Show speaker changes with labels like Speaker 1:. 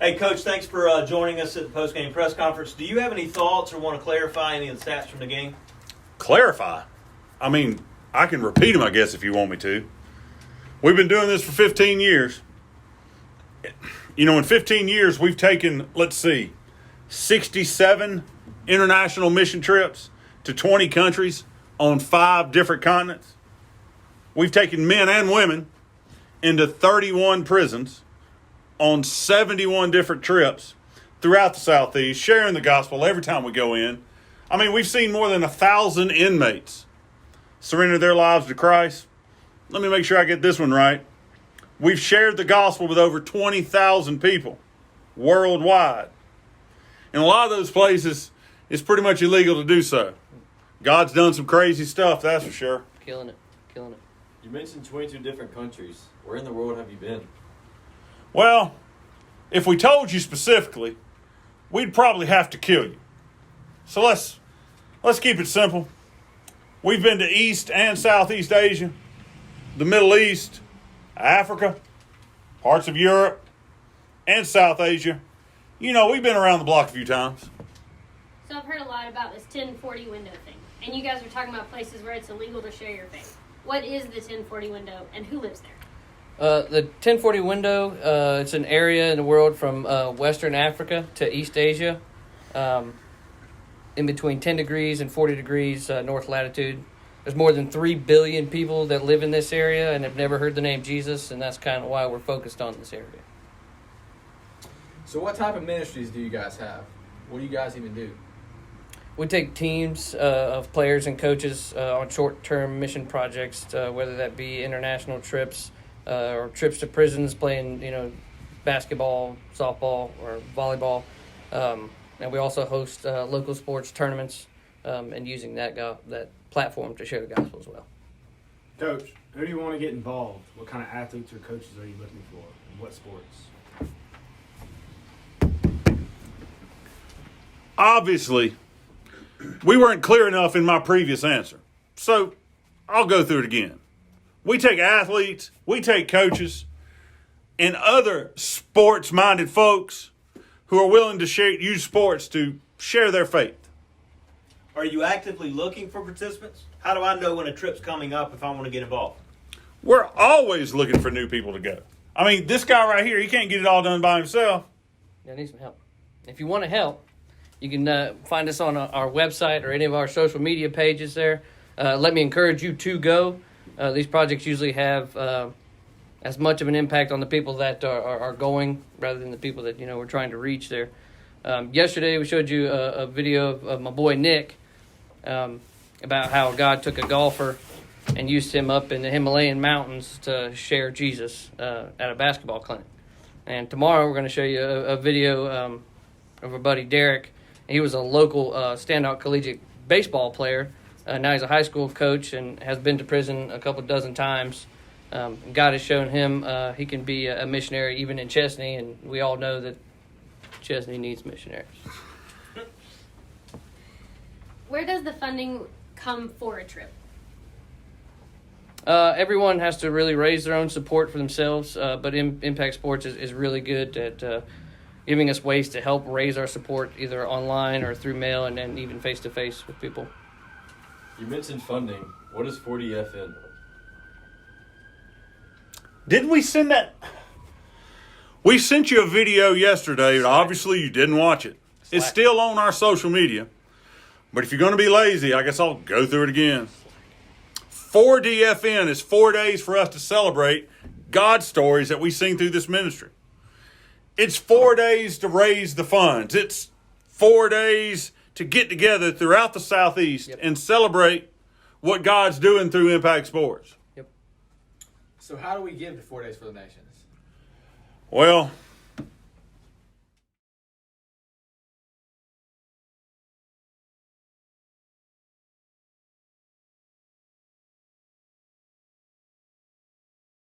Speaker 1: Hey, Coach, thanks for joining us at the post-game press conference. Do you have any thoughts or want to clarify any of the stats from the game?
Speaker 2: Clarify? I mean, I can repeat them, I guess, if you want me to. We've been doing this for 15 years. You know, in 15 years, we've taken, 67 international mission trips to 20 countries on 5 different continents. We've taken men and women into 31 prisons on 71 different trips throughout the Southeast, sharing the gospel every time we go in. I mean, we've seen more than 1,000 inmates surrender their lives to Christ. Let me make sure I get this one right. We've shared the gospel with over 20,000 people worldwide. In a lot of those places, it's pretty much illegal to do so. God's done some crazy stuff, that's for sure.
Speaker 3: Killing it.
Speaker 4: You mentioned 22 different countries. Where in the world have you been?
Speaker 2: Well, if we told you specifically, we'd probably have to kill you. So let's keep it simple. We've been to East and Southeast Asia, the Middle East, Africa, parts of Europe, and South Asia. You know, we've been around the block a few times.
Speaker 5: So I've heard a lot about this 1040 window thing. And you guys are talking about places where it's illegal to share your faith. What is the 1040 window and who lives there?
Speaker 3: The 1040 window, it's an area in the world from Western Africa to East Asia, in between 10 degrees and 40 degrees north latitude. There's more than 3 billion people that live in this area and have never heard the name Jesus, and that's kind of why we're focused on this area.
Speaker 6: So what type of ministries do you guys have? What do you guys even do?
Speaker 3: We take teams of players and coaches on short-term mission projects, whether that be international trips or trips to prisons playing, basketball, softball, or volleyball. And we also host local sports tournaments and using that platform to share the gospel as well.
Speaker 7: Coach, who do you want to get involved? What kind of athletes or coaches are you looking for? And what sports?
Speaker 2: Obviously, we weren't clear enough in my previous answer. So I'll go through it again. We take athletes, we take coaches, and other sports-minded folks who are willing to use sports to share their faith.
Speaker 1: Are you actively looking for participants? How do I know when a trip's coming up if I want to get involved?
Speaker 2: We're always looking for new people to go. I mean, this guy right here, he can't get it all done by himself.
Speaker 3: I need some help. If you want to help, you can find us on our website or any of our social media pages there. Let me encourage you to go. These projects usually have as much of an impact on the people that are going rather than the people that we're trying to reach there. Yesterday we showed you a video of my boy Nick about how God took a golfer and used him up in the Himalayan mountains to share Jesus at a basketball clinic. And tomorrow we're going to show you a video of our buddy Derek. He was a local standout collegiate baseball player. Now he's a high school coach and has been to prison a couple dozen times. God has shown him he can be a missionary even in Chesney, and we all know that Chesney needs missionaries.
Speaker 5: Where does the funding come for a trip?
Speaker 3: Everyone has to really raise their own support for themselves, but Impact Sports is really good at giving us ways to help raise our support either online or through mail and then even face-to-face with people.
Speaker 4: You mentioned funding. What is 40FN?
Speaker 2: Didn't we send that? We sent you a video yesterday, but obviously you didn't watch it. It's still on our social media. But if you're going to be lazy, I guess I'll go through it again. 4DFN is 4 days for us to celebrate God stories that we sing through this ministry. It's 4 days to raise the funds. It's 4 days to get together throughout the Southeast and celebrate what God's doing through Impact Sports.
Speaker 6: So how do we give to 4 Days for the Nations?
Speaker 2: Well,